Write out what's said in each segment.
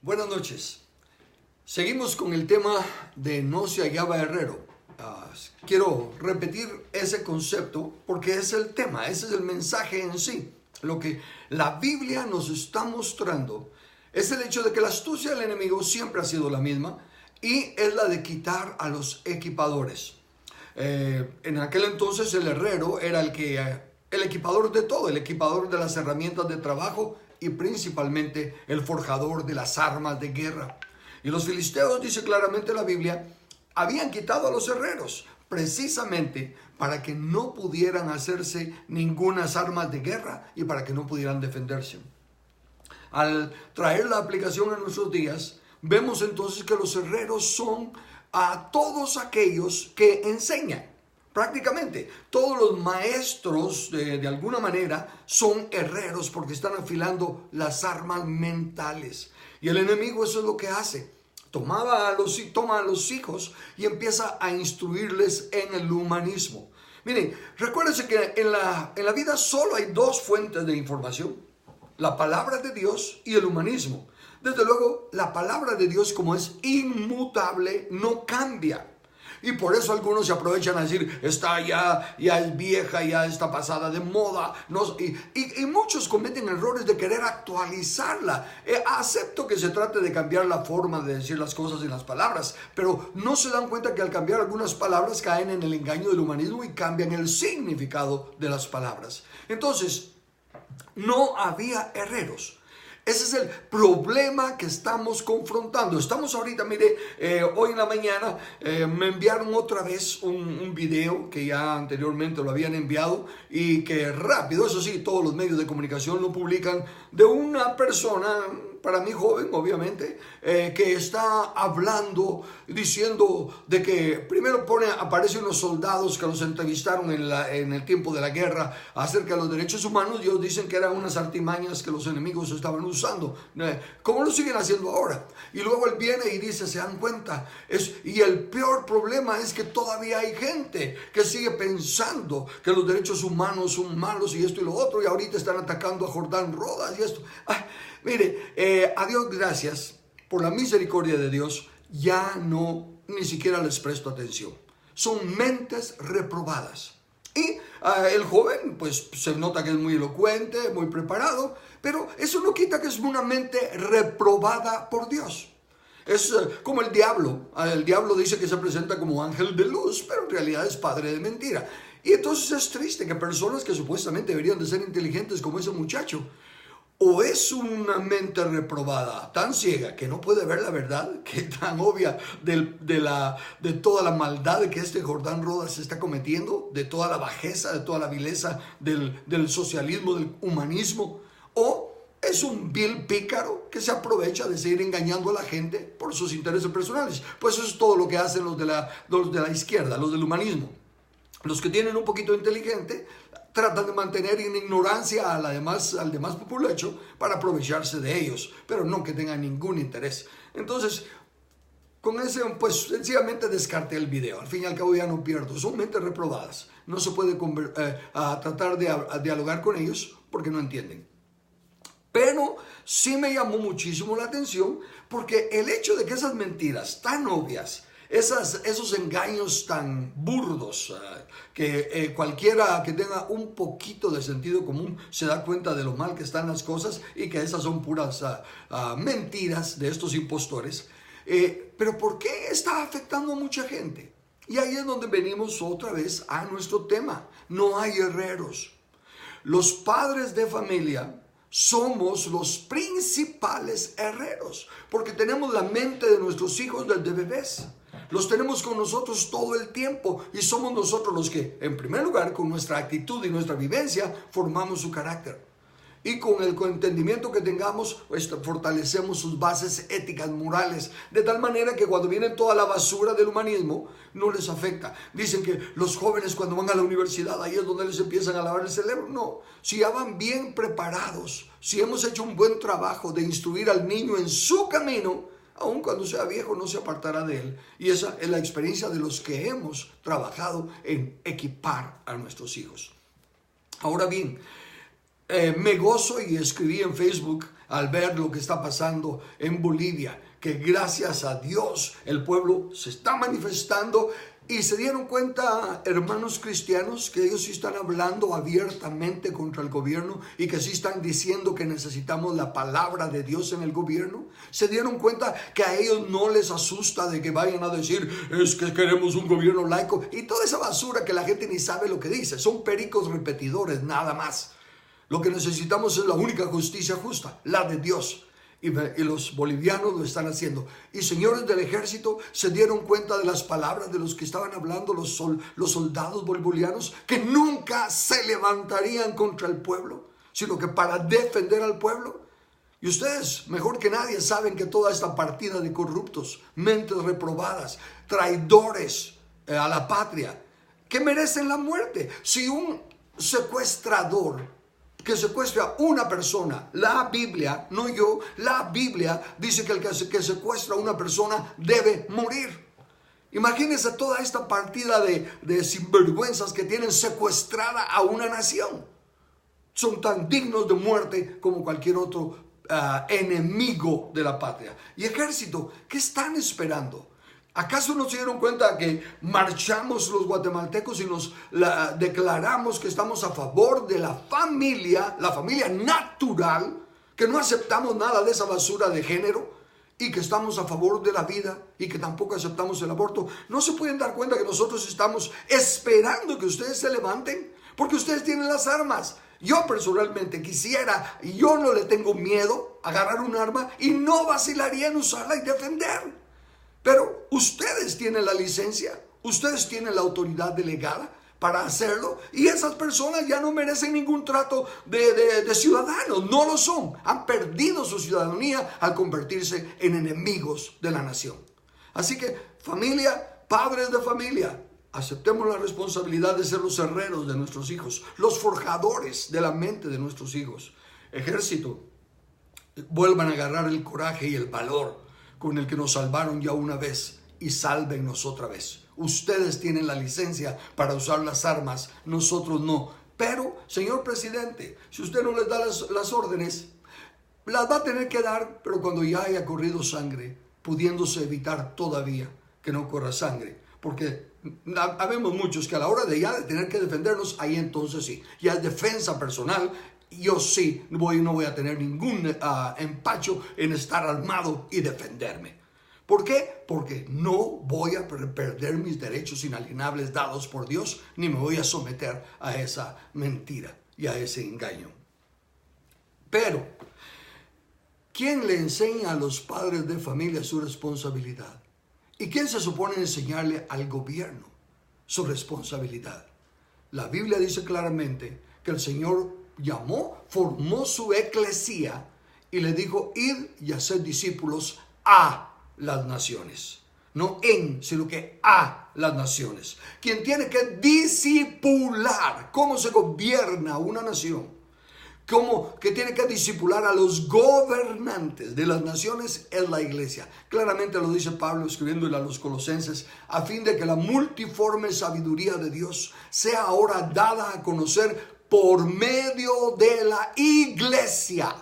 Buenas noches. Seguimos con el tema de no se hallaba herrero. Quiero repetir ese concepto porque es el tema, ese es el mensaje en sí. Lo que la Biblia nos está mostrando es el hecho de que la astucia del enemigo siempre ha sido la misma y es la de quitar a los equipadores. En aquel entonces el herrero era el equipador de todo, el equipador de las herramientas de trabajo y principalmente el forjador de las armas de guerra. Y los filisteos, dice claramente la Biblia, habían quitado a los herreros precisamente para que no pudieran hacerse ningunas armas de guerra y para que no pudieran defenderse. Al traer la aplicación a nuestros días, vemos entonces que los herreros son a todos aquellos que enseñan. Prácticamente todos los maestros de alguna manera son herreros porque están afilando las armas mentales. Y el enemigo eso es lo que hace. Toma a los hijos y empieza a instruirles en el humanismo. Miren, recuérdense que en la vida solo hay dos fuentes de información: la palabra de Dios y el humanismo. Desde luego, la palabra de Dios, como es inmutable, no cambia. Y por eso algunos se aprovechan a decir, ya es vieja, ya está pasada de moda. Y muchos cometen errores de querer actualizarla. Acepto que se trate de cambiar la forma de decir las cosas y las palabras, pero no se dan cuenta que al cambiar algunas palabras caen en el engaño del humanismo y cambian el significado de las palabras. Entonces, no había herreros. Ese es el problema que estamos confrontando. Estamos ahorita, mire, hoy en la mañana me enviaron otra vez un video que ya anteriormente lo habían enviado y que rápido, eso sí, todos los medios de comunicación lo publican, de una persona, para mí joven obviamente, que está hablando, diciendo de que primero aparecen unos soldados que los entrevistaron en el tiempo de la guerra acerca de los derechos humanos. Ellos dicen que eran unas artimañas que los enemigos estaban usando, como lo siguen haciendo ahora. Y luego él viene y dice, se dan cuenta, y el peor problema es que todavía hay gente que sigue pensando que los derechos humanos son malos y esto y lo otro, y ahorita están atacando a Jordán Rodas y esto. Mire, a Dios gracias, por la misericordia de Dios, ya ni siquiera les presto atención. Son mentes reprobadas. Y el joven, pues se nota que es muy elocuente, muy preparado, pero eso no quita que es una mente reprobada por Dios. Es como el diablo. El diablo dice que se presenta como ángel de luz, pero en realidad es padre de mentira. Y entonces es triste que personas que supuestamente deberían de ser inteligentes como ese muchacho, o es una mente reprobada, tan ciega que no puede ver la verdad, que tan obvia de toda la maldad que este Jordán Rodas está cometiendo, de toda la bajeza, de toda la vileza del socialismo, del humanismo, o es un vil pícaro que se aprovecha de seguir engañando a la gente por sus intereses personales. Pues eso es todo lo que hacen los de la izquierda, los del humanismo. Los que tienen un poquito inteligente tratan de mantener en ignorancia al demás populacho para aprovecharse de ellos, pero no que tengan ningún interés. Entonces, con ese, pues sencillamente descarté el video. Al fin y al cabo ya no pierdo. Son mentes reprobadas. No se puede tratar de dialogar con ellos porque no entienden. Pero sí me llamó muchísimo la atención porque el hecho de que esas mentiras tan obvias, esos engaños tan burdos, que cualquiera que tenga un poquito de sentido común se da cuenta de lo mal que están las cosas y que esas son puras mentiras de estos impostores. Pero ¿por qué está afectando a mucha gente? Y ahí es donde venimos otra vez a nuestro tema. No hay herreros. Los padres de familia somos los principales herreros porque tenemos la mente de nuestros hijos desde bebés. Los tenemos con nosotros todo el tiempo y somos nosotros los que, en primer lugar, con nuestra actitud y nuestra vivencia, formamos su carácter. Y con el entendimiento que tengamos, fortalecemos sus bases éticas, morales, de tal manera que cuando viene toda la basura del humanismo, no les afecta. Dicen que los jóvenes cuando van a la universidad, ahí es donde les empiezan a lavar el cerebro. No, si ya van bien preparados, si hemos hecho un buen trabajo de instruir al niño en su camino, aun cuando sea viejo no se apartará de él. Y esa es la experiencia de los que hemos trabajado en equipar a nuestros hijos. Ahora bien, me gozo y escribí en Facebook al ver lo que está pasando en Bolivia, que gracias a Dios el pueblo se está manifestando y se dieron cuenta, hermanos cristianos, que ellos sí están hablando abiertamente contra el gobierno y que sí están diciendo que necesitamos la palabra de Dios en el gobierno. Se dieron cuenta que a ellos no les asusta de que vayan a decir es que queremos un gobierno laico y toda esa basura que la gente ni sabe lo que dice. Son pericos repetidores, nada más. Lo que necesitamos es la única justicia justa, la de Dios. Y los bolivianos lo están haciendo. Y señores del ejército se dieron cuenta de las palabras de los que estaban hablando, los soldados bolivianos, que nunca se levantarían contra el pueblo, sino que para defender al pueblo. Y ustedes, mejor que nadie, saben que toda esta partida de corruptos, mentes reprobadas, traidores a la patria, que merecen la muerte. Si un secuestrador que secuestra a una persona, la Biblia, no yo, la Biblia dice que el que secuestra a una persona debe morir. Imagínense toda esta partida de sinvergüenzas que tienen secuestrada a una nación. Son tan dignos de muerte como cualquier otro enemigo de la patria. Y ejército, ¿qué están esperando? ¿Acaso no se dieron cuenta que marchamos los guatemaltecos y nos declaramos que estamos a favor de la familia natural, que no aceptamos nada de esa basura de género y que estamos a favor de la vida y que tampoco aceptamos el aborto? ¿No se pueden dar cuenta que nosotros estamos esperando que ustedes se levanten? Porque ustedes tienen las armas. Yo personalmente quisiera, y yo no le tengo miedo a agarrar un arma y no vacilaría en usarla y defender. Pero ustedes tienen la licencia, ustedes tienen la autoridad delegada para hacerlo y esas personas ya no merecen ningún trato de ciudadanos, no lo son. Han perdido su ciudadanía al convertirse en enemigos de la nación. Así que familia, padres de familia, aceptemos la responsabilidad de ser los herreros de nuestros hijos, los forjadores de la mente de nuestros hijos. Ejército, vuelvan a agarrar el coraje y el valor con el que nos salvaron ya una vez y sálvennos otra vez. Ustedes tienen la licencia para usar las armas, nosotros no. Pero, señor presidente, si usted no les da las órdenes, las va a tener que dar, pero cuando ya haya corrido sangre, pudiéndose evitar todavía que no corra sangre. Porque habemos muchos que a la hora de tener que defendernos, ahí entonces sí, ya es defensa personal. Yo sí no voy a tener ningún empacho en estar armado y defenderme. ¿Por qué? Porque no voy a perder mis derechos inalienables dados por Dios, ni me voy a someter a esa mentira y a ese engaño. Pero, ¿quién le enseña a los padres de familia su responsabilidad? ¿Y quién se supone enseñarle al gobierno su responsabilidad? La Biblia dice claramente que el Señor formó su eclesía y le dijo: id y haced discípulos a las naciones. No en, sino que a las naciones. Quien tiene que discipular cómo se gobierna una nación, cómo que tiene que discipular a los gobernantes de las naciones, es la iglesia. Claramente lo dice Pablo escribiéndole a los colosenses, a fin de que la multiforme sabiduría de Dios sea ahora dada a conocer por medio de la iglesia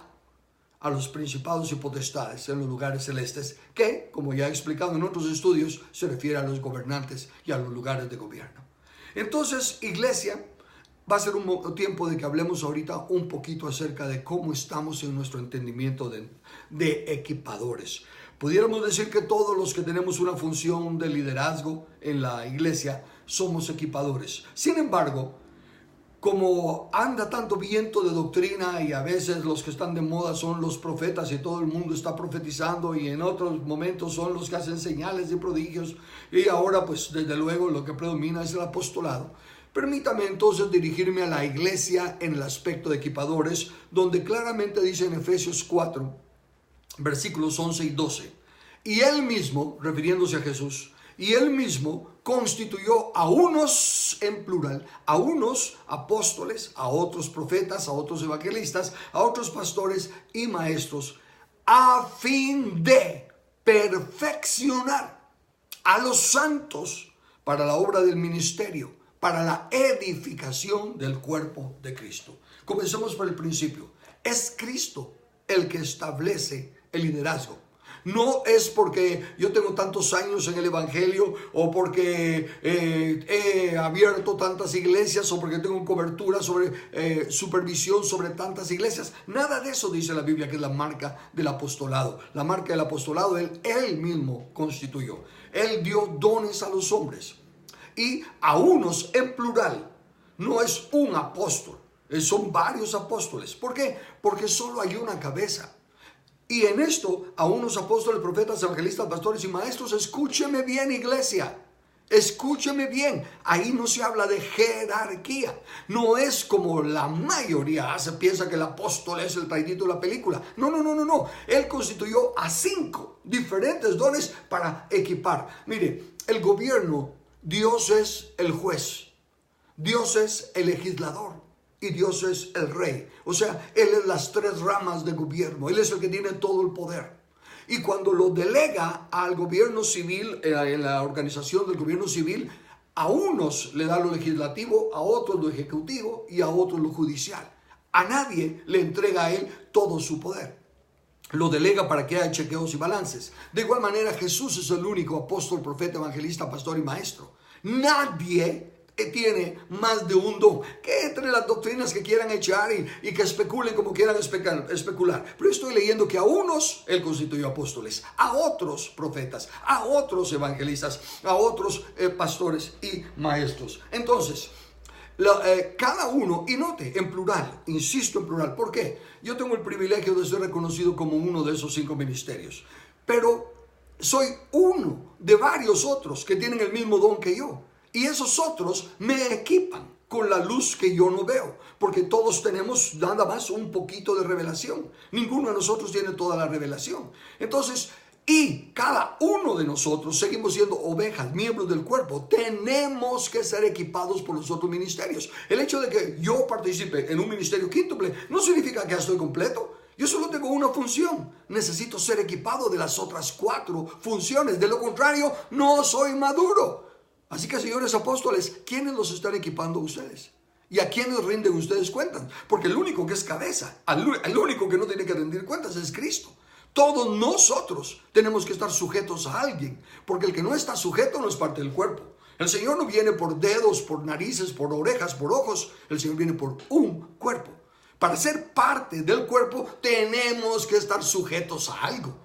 a los principados y potestades en los lugares celestes, que, como ya he explicado en otros estudios, se refiere a los gobernantes y a los lugares de gobierno. Entonces, iglesia, va a ser un tiempo de que hablemos ahorita un poquito acerca de cómo estamos en nuestro entendimiento de equipadores. Pudiéramos decir que todos los que tenemos una función de liderazgo en la iglesia somos equipadores. Sin embargo, como anda tanto viento de doctrina y a veces los que están de moda son los profetas y todo el mundo está profetizando, y en otros momentos son los que hacen señales de prodigios, y ahora pues desde luego lo que predomina es el apostolado, permítame entonces dirigirme a la iglesia en el aspecto de equipadores, donde claramente dice en Efesios 4, versículos 11 y 12, y él mismo, refiriéndose a Jesús, y él mismo constituyó a unos, en plural, a unos apóstoles, a otros profetas, a otros evangelistas, a otros pastores y maestros, a fin de perfeccionar a los santos para la obra del ministerio, para la edificación del cuerpo de Cristo. Comencemos por el principio. Es Cristo el que establece el liderazgo. No es porque yo tengo tantos años en el evangelio o porque he abierto tantas iglesias o porque tengo cobertura sobre supervisión sobre tantas iglesias. Nada de eso dice la Biblia que es la marca del apostolado. La marca del apostolado él mismo constituyó. Él dio dones a los hombres y a unos en plural. No es un apóstol, son varios apóstoles. ¿Por qué? Porque solo hay una cabeza. Y en esto, a unos apóstoles, profetas, evangelistas, pastores y maestros, escúcheme bien, iglesia, escúcheme bien, ahí no se habla de jerarquía, no es como la mayoría piensa que el apóstol es el traidito de la película. No, él constituyó a 5 diferentes dones para equipar. Mire, el gobierno, Dios es el juez, Dios es el legislador. Y Dios es el rey. O sea, Él es las 3 ramas de gobierno. Él es el que tiene todo el poder. Y cuando lo delega al gobierno civil, en la organización del gobierno civil, a unos le da lo legislativo, a otros lo ejecutivo y a otros lo judicial. A nadie le entrega a Él todo su poder. Lo delega para que haya chequeos y balances. De igual manera, Jesús es el único apóstol, profeta, evangelista, pastor y maestro. Nadie tiene más de un don. Que entre las doctrinas que quieran echar y que especulen como quieran especular. Pero estoy leyendo que a unos Él constituyó apóstoles, a otros profetas, a otros evangelistas, a otros pastores y maestros. Entonces, cada uno, y note, en plural, insisto en plural. ¿Por qué? Yo tengo el privilegio de ser reconocido como uno de esos 5 ministerios. Pero soy uno de varios otros que tienen el mismo don que yo. Y esos otros me equipan con la luz que yo no veo, porque todos tenemos nada más un poquito de revelación. Ninguno de nosotros tiene toda la revelación. Entonces, y cada uno de nosotros seguimos siendo ovejas, miembros del cuerpo. Tenemos que ser equipados por los otros ministerios. El hecho de que yo participe en un ministerio quíntuple no significa que ya estoy completo. Yo solo tengo una función. Necesito ser equipado de las otras 4 funciones. De lo contrario, no soy maduro. Así que, señores apóstoles, ¿quiénes los están equipando a ustedes? ¿Y a quiénes rinden ustedes cuentas? Porque el único que es cabeza, el único que no tiene que rendir cuentas es Cristo. Todos nosotros tenemos que estar sujetos a alguien, porque el que no está sujeto no es parte del cuerpo. El Señor no viene por dedos, por narices, por orejas, por ojos. El Señor viene por un cuerpo. Para ser parte del cuerpo tenemos que estar sujetos a algo.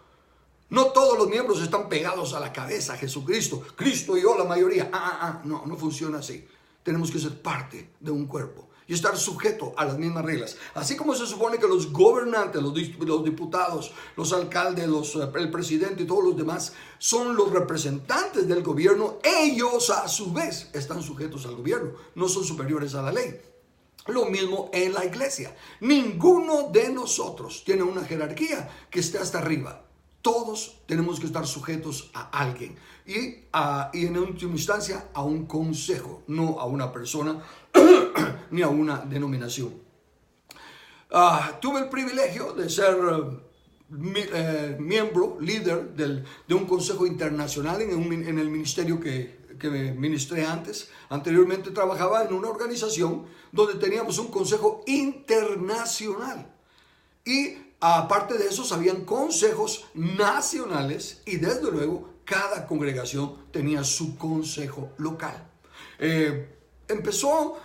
No todos los miembros están pegados a la cabeza, a Jesucristo. Cristo y yo, la mayoría. No funciona así. Tenemos que ser parte de un cuerpo y estar sujeto a las mismas reglas. Así como se supone que los gobernantes, los diputados, los alcaldes, el presidente y todos los demás son los representantes del gobierno, ellos a su vez están sujetos al gobierno. No son superiores a la ley. Lo mismo en la iglesia. Ninguno de nosotros tiene una jerarquía que esté hasta arriba. Todos tenemos que estar sujetos a alguien y en última instancia a un consejo, no a una persona ni a una denominación. Tuve el privilegio de ser miembro, líder de un consejo internacional en el ministerio que me ministré antes. Anteriormente trabajaba en una organización donde teníamos un consejo internacional y aparte de eso, habían consejos nacionales y desde luego cada congregación tenía su consejo local. Empezó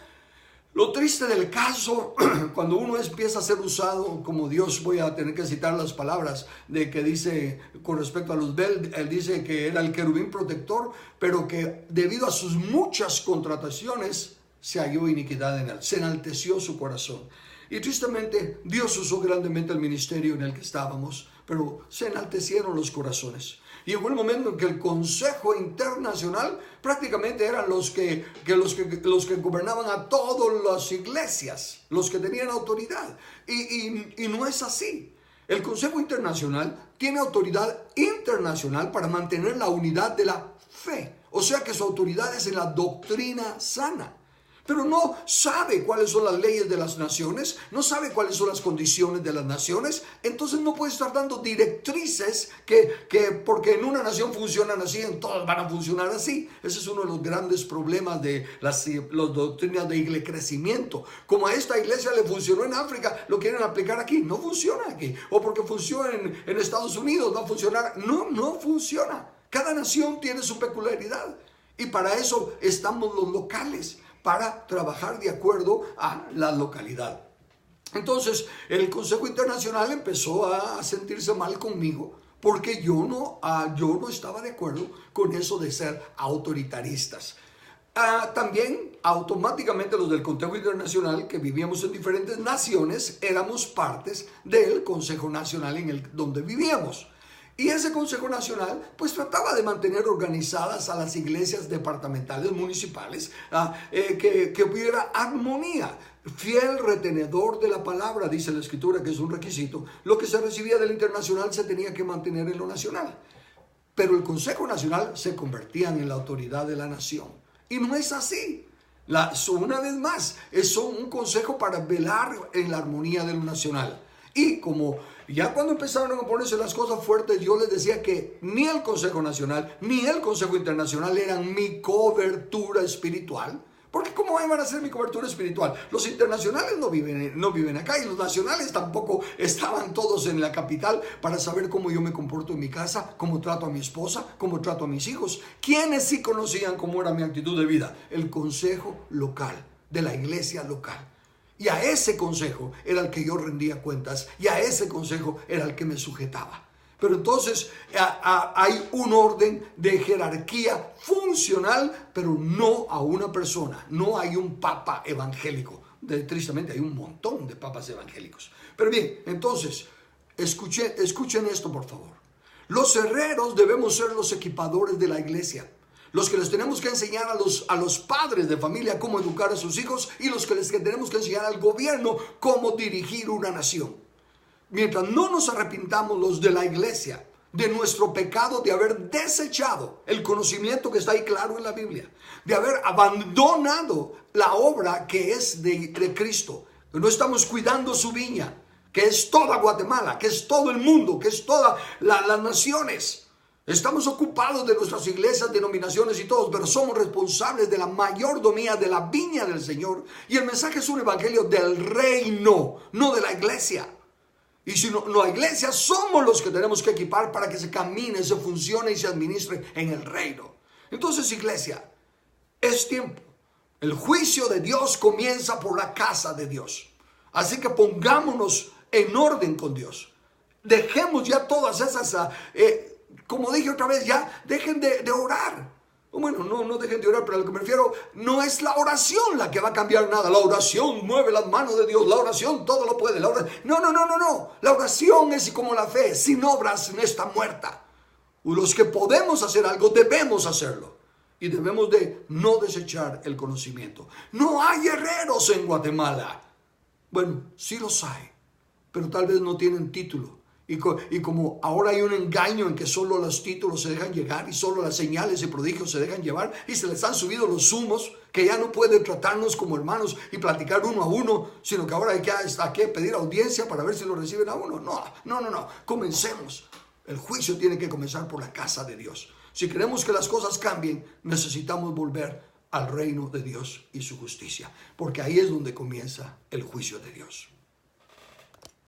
lo triste del caso cuando uno empieza a ser usado como Dios. Voy a tener que citar las palabras de que dice con respecto a Luzbel. Él dice que era el querubín protector, pero que debido a sus muchas contrataciones se halló iniquidad en él, se enalteció su corazón. Y tristemente Dios usó grandemente el ministerio en el que estábamos, pero se enaltecieron los corazones. Y llegó el momento en que el Consejo Internacional prácticamente eran los que gobernaban a todas las iglesias, los que tenían autoridad. Y no es así. El Consejo Internacional tiene autoridad internacional para mantener la unidad de la fe. O sea que su autoridad es en la doctrina sana. pero no sabe cuáles son las leyes de las naciones, no sabe cuáles son las condiciones de las naciones, entonces no puede estar dando directrices que porque en una nación funcionan así, en todas van a funcionar así. Ese es uno de los grandes problemas de las doctrinas de crecimiento. Como a esta iglesia le funcionó en África, lo quieren aplicar aquí. No funciona aquí. O porque funciona en Estados Unidos, va a funcionar. No funciona. Cada nación tiene su peculiaridad. Y para eso estamos los locales, para trabajar de acuerdo a la localidad. Entonces, el Consejo Internacional empezó a sentirse mal conmigo porque yo no estaba de acuerdo con eso de ser autoritaristas. También automáticamente los del Consejo Internacional, que vivíamos en diferentes naciones, éramos partes del Consejo Nacional donde vivíamos. Y ese Consejo Nacional pues trataba de mantener organizadas a las iglesias departamentales municipales, que hubiera armonía. Fiel retenedor de la palabra, dice la Escritura, que es un requisito. Lo que se recibía del internacional se tenía que mantener en lo nacional. Pero el Consejo Nacional se convertía en la autoridad de la nación. Y no es así. Una vez más, es un consejo para velar en la armonía de lo nacional. Y como ya cuando empezaron a ponerse las cosas fuertes, yo les decía que ni el Consejo Nacional ni el Consejo Internacional eran mi cobertura espiritual. Porque ¿cómo iban a ser mi cobertura espiritual? Los internacionales no viven acá, y los nacionales tampoco estaban todos en la capital para saber cómo yo me comporto en mi casa, cómo trato a mi esposa, cómo trato a mis hijos. ¿Quiénes sí conocían cómo era mi actitud de vida? El consejo local, de la iglesia local. Y a ese consejo era el que yo rendía cuentas, y a ese consejo era el que me sujetaba. Pero entonces hay un orden de jerarquía funcional, pero no a una persona. No hay un papa evangélico. Tristemente hay un montón de papas evangélicos. Pero bien, entonces, escuchen esto por favor. Los herreros debemos ser los equipadores de la iglesia. Los que les tenemos que enseñar a los padres de familia cómo educar a sus hijos, y los que tenemos que enseñar al gobierno cómo dirigir una nación. Mientras no nos arrepintamos los de la iglesia de nuestro pecado de haber desechado el conocimiento que está ahí claro en la Biblia, de haber abandonado la obra que es de Cristo, que no estamos cuidando su viña, que es toda Guatemala, que es todo el mundo, que es todas las naciones. Estamos ocupados de nuestras iglesias, denominaciones y todos, pero somos responsables de la mayordomía de la viña del Señor. Y el mensaje es un evangelio del reino, no de la iglesia. Y si no, la iglesia somos los que tenemos que equipar para que se camine, se funcione y se administre en el reino. Entonces, iglesia, es tiempo. El juicio de Dios comienza por la casa de Dios. Así que pongámonos en orden con Dios. Dejemos ya todas esas, como dije otra vez, ya dejen de orar. Bueno, no dejen de orar, pero a lo que me refiero, no es la oración la que va a cambiar nada. La oración mueve las manos de Dios. La oración todo lo puede. No. La oración es como la fe. Sin obras no está muerta. Los que podemos hacer algo, debemos hacerlo. Y debemos de no desechar el conocimiento. No hay herreros en Guatemala. Bueno, sí los hay, pero tal vez no tienen título. Y como ahora hay un engaño en que solo los títulos se dejan llegar y solo las señales y prodigios se dejan llevar, y se les han subido los humos, que ya no pueden tratarnos como hermanos y platicar uno a uno, sino que ahora hay que pedir audiencia para ver si lo reciben a uno. No. Comencemos. El juicio tiene que comenzar por la casa de Dios. Si queremos que las cosas cambien, necesitamos volver al reino de Dios y su justicia, porque ahí es donde comienza el juicio de Dios.